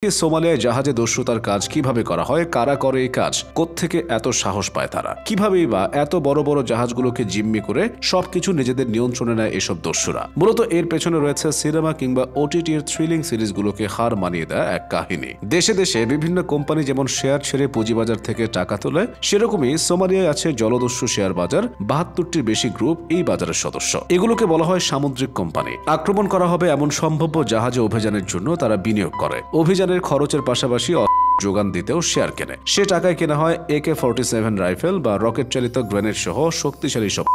সোমালিয়ায় জাহাজে দস্যুতার কাজ কিভাবে করা হয়, কারা করে এই কাজ, কোত্থেকে এত সাহস পায় তারা, কিভাবেই বা এত বড় বড় জাহাজগুলোকে জিম্মি করে সবকিছু নিজেদের নিয়ন্ত্রণে নেয় এসব দস্যুরা। মূলত এর পেছনে রয়েছে সিনেমা কিংবা ওটিটির থ্রিলিং সিরিজগুলোকে হার মানিয়ে দেয় এক কাহিনী। দেশে দেশে বিভিন্ন কোম্পানি যেমন শেয়ার ছেড়ে পুঁজিবাজার থেকে টাকা তোলে, সেরকমই সোমালিয়ায় আছে জলদস্যু শেয়ার বাজার। 72টির বেশি গ্রুপ এই বাজারের সদস্য। এগুলোকে বলা হয় সামুদ্রিক কোম্পানি। আক্রমণ করা হবে এমন সম্ভাব্য জাহাজে অভিযানের জন্য তারা বিনিয়োগ করে। অভিযানের খরচের পাশাপাশি যোগান দিতেও শেয়ার কেনে। সে টাকায় কেনা হয় AK-47 রাইফেল বা রকেট চালিত গ্রেনেড সহ শক্তিশালী সব।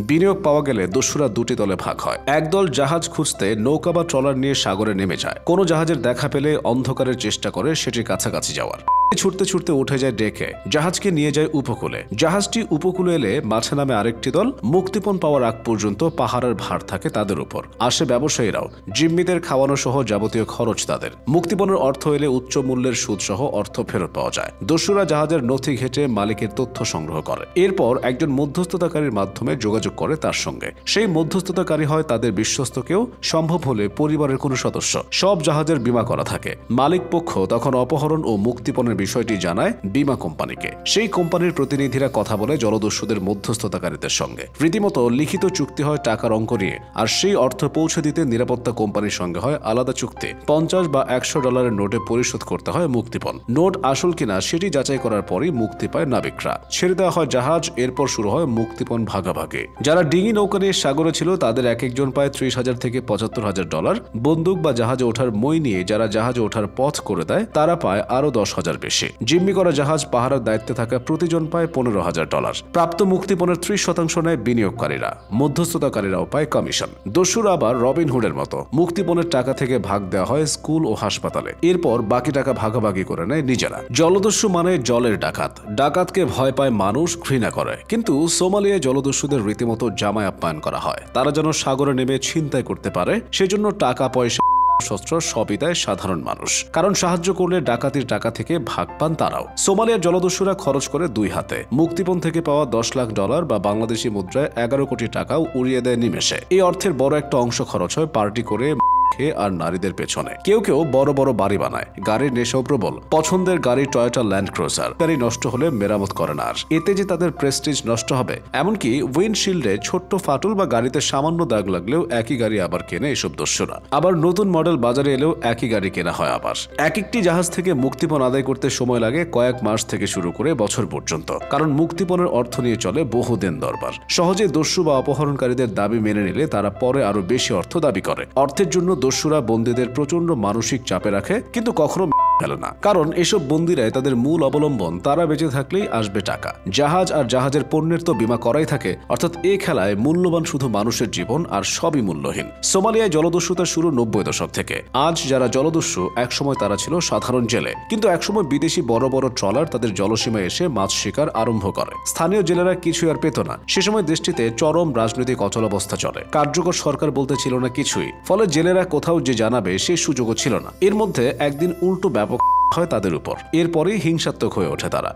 বিনিয়োগ পাওয়া গেলে দস্যুরা দুটি দলে ভাগ হয়। একদল জাহাজ খুঁজতে নৌকা বা ট্রলার নিয়ে সাগরে নেমে যায়। কোনো জাহাজের দেখা পেলে অন্ধকারের চেষ্টা করে সেটির কাছাকাছি যাওয়ার। ছুটতে ছুটতে উঠে যায় ডেকে, জাহাজকে নিয়ে যায় উপকূলে। জাহাজটি উপকূলে এলে মাঝে নামে আরেকটি দল। মুক্তিপণ পাওয়ার আগ পর্যন্ত পাহাড়ের ভার থাকে তাদের উপর। আসে ব্যবসায়ীরাও, জিম্মিদের খাওয়ানো সহ যাবতীয় খরচ তাদের। মুক্তিপণের অর্থ এলে উচ্চ মূল্যের সুদ সহ অর্থ ফেরত পাওয়া যায়। দস্যুরা জাহাজের নথি ঘেঁটে মালিকের তথ্য সংগ্রহ করে। এরপর একজন মধ্যস্থতাকারীর মাধ্যমে যোগাযোগ করে তার সঙ্গে। সেই মধ্যস্থতাকারী হয় তাদের বিশ্বস্ত কেউ, সম্ভব হলে পরিবারের কোনো সদস্য। সব জাহাজের বীমা করা থাকে। মালিক পক্ষ তখন অপহরণ ও মুক্তিপণের বিষয়টি জানায় বীমা কোম্পানিকে। সেই কোম্পানির প্রতিনিধিরা কথা বলে জলদস্যুদের মধ্যস্থতাকারীদের সঙ্গে। রীতিমতো লিখিত চুক্তি হয় টাকার অঙ্ক নিয়ে। আর সেই অর্থ পৌঁছে দিতে নিরাপত্তা কোম্পানির সঙ্গে হয় আলাদা চুক্তি। $50 বা $100 নোটে পরিশোধ করতে হয় মুক্তিপণ। নোট আসল কিনা সেটি যাচাই করার পরই মুক্তি পায় নাবিকরা। ছেড়ে দেওয়া হয় জাহাজ। এরপর শুরু হয় মুক্তিপণ ভাগাভাগি। যারা ডিঙি নৌকা নিয়ে সাগরে ছিল তাদের এক একজন পায় $30,000 থেকে $75,000। বন্দুক বা জাহাজে ওঠার মই নিয়ে যারা জাহাজে ওঠার পথ করে দেয় তারা পায় আরো $10,000 বেশি। জিম্মি করা জাহাজ পাহারার দায়িত্বে থাকা প্রতিজন পায় $15,000। প্রাপ্ত মুক্তিপণের 30% নেয় বিনিয়োগকারীরা। মধ্যস্থতাকারীরাও পায় কমিশন। দস্যুরা আবার রবিনহুডের মতো মুক্তিপণের টাকা থেকে ভাগ দেওয়া হয় স্কুল ও হাসপাতালে। এরপর বাকি টাকা ভাগাভাগি করে নেয় নিজেরা। জলদস্যু মানে জলের ডাকাত। ডাকাতকে ভয় পায় মানুষ, ঘৃণা করে। কিন্তু সোমালিয়ায় জলদস্যুদের রীতিমতো জামায় আপ্যায়ন করা হয়। তারা যেন সাগরে নেমে ছিনতাই করতে পারে, সেজন্য টাকা পয়সা শস্ত্র সবই দেয় সাধারণ মানুষ। কারণ সাহায্য করলে ডাকাতির টাকা থেকে ভাগ পান তারাও। সোমালিয়ার জলদস্যুরা খরচ করে দুই হাতে। মুক্তিপণ থেকে পাওয়া $10 লাখ বা বাংলাদেশি মুদ্রায় 11 কোটি টাকাও উড়িয়ে দেয় নিমেষে। এই অর্থের বড় একটা অংশ খরচ হয় পার্টি করে আর নারীদের পেছনে। কেউ কেউ বড় বড় বাড়ি বানায়। গাড়ির নেশাও প্রবল। পছন্দের গাড়ি টয়োটা ল্যান্ড ক্রুজার। গাড়ি নষ্ট হলে মেরামত করে না আর। এতে যে তাদের প্রেস্টিজ নষ্ট হবে, এমনকি উইন্ডশিল্ডে ছোট্ট ফাটল বা গাড়িতে সামান্য দাগ লাগলেও একই গাড়ি আবার কেনে এসব দস্যুরা। আবার নতুন মডেল বাজারে এলেও একই গাড়ি কেনা হয় আবার। এক একটি জাহাজ থেকে মুক্তিপণ আদায় করতে সময় লাগে কয়েক মাস থেকে শুরু করে বছর পর্যন্ত। কারণ মুক্তিপণের অর্থ নিয়ে চলে বহুদিন দরবার। সহজে দস্যু বা অপহরণকারীদের দাবি মেনে নিলে তারা পরে আরো বেশি অর্থ দাবি করে। অর্থের জন্য দস্যুরা বন্দীদের প্রচন্ড মানসিক চাপে রাখে, কিন্তু কখনো ফেলে না। কারণ এসব বন্দীরাই তাদের মূল অবলম্বন। তারা বেঁচে থাকলেই আসবে টাকা। জাহাজ আর জাহাজের পণ্যের তো বীমা করাই থাকে। অর্থাৎ এই খেলায় মূল্যবান শুধু মানুষের জীবন, আর সবই মূল্যহীন। সোমালিয়ায় জলদস্যুতা শুরু 90 দশক থেকে। আজ যারা জলদস্যু, একসময় তারা ছিল সাধারণ জেলে। কিন্তু একসময় বিদেশি বড় বড় ট্রলার তাদের জলসীমায় এসে মাছ শিকার আরম্ভ করে। স্থানীয় জেলেরা কিছু আর পেত না। সে সময় দেশটিতে চরম রাজনৈতিক অচলাবস্থা চলে। কার্যকর সরকার বলতে ছিল না কিছুই। ফলে জেলেরা কোথাও যে জানাবে সেই সুযোগও ছিল না। এর মধ্যে একদিন উল্টো ব্যাপক হয় তাদের উপর। এরপরেই হিংসাত্মক হয়ে ওঠে তারা।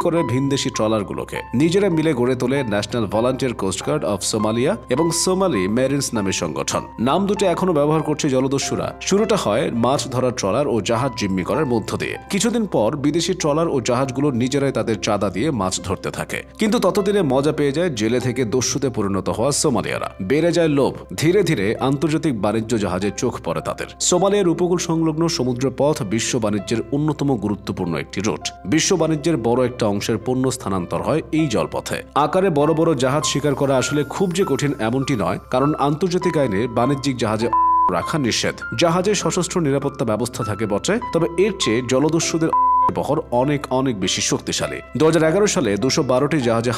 করে ভিনদেশি ট্রলারগুলোকে নিজেরা মিলে গড়ে তোলে National Volunteer Coastguard of Somalia এবং সোমালি মেরিনস নামের সংগঠন। নাম দুটো এখনো ব্যবহার করছে জলদস্যুরা। শুরুটা হয় মাছ ধরার ট্রলার ও জাহাজ জিম্মি করার মধ্য দিয়ে। কিছুদিন পর বিদেশি ট্রলার ও জাহাজগুলো নিজেরাই তাদের চাঁদা দিয়ে মাছ ধরতে থাকে। কিন্তু ততদিনে মজা পেয়ে যায় জেলে থেকে দস্যুতে পরিণত হওয়া সোমালিয়ারা। বেড়ে যায় লোভ। ধীরে ধীরে আন্তর্জাতিক বাণিজ্য জাহাজে চোখ পড়ে তাদের। সোমালিয়ার উপকূল সংলগ্ন সমুদ্র পথ বিশ্ব বাণিজ্যের অন্যতম গুরুত্বপূর্ণ একটি রুট। বিশ্ব বাণিজ্যের বড় একটা অংশের পণ্য স্থানান্তর হয় এই জলপথে। আকারে বড় বড় জাহাজ শিকার করা আসলে খুব যে কঠিন এমনটি নয়, কারণ আন্তর্জাতিক আইনে বাণিজ্যিক জাহাজে রাখা নিষেধ। জাহাজে সশস্ত্র নিরাপত্তা ব্যবস্থা থাকে বটে, তবে এর চেয়ে জলদস্যুদের বহর অনেক অনেক বেশি শক্তিশালী। 2011 সালে 212টি জাহাজে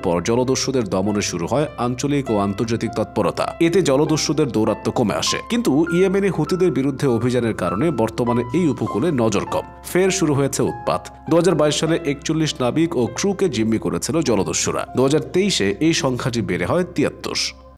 পর জলদস্যুদের দমনে শুরু হয় আঞ্চলিক ও আন্তর্জাতিক তৎপরতা। এতে জলদস্যুদের দৌরাত্ম্য কমে আসে। কিন্তু ইয়েমেনে হুতিদের বিরুদ্ধে অভিযানের কারণে বর্তমানে এই উপকূলে নজর কম। ফের শুরু হয়েছে উৎপাত। 2022 সালে 41 নাবিক ও ক্রুকে জিম্মি করেছিল জলদস্যুরা। 2023-এ এই সংখ্যাটি বেড়ে হয় 73।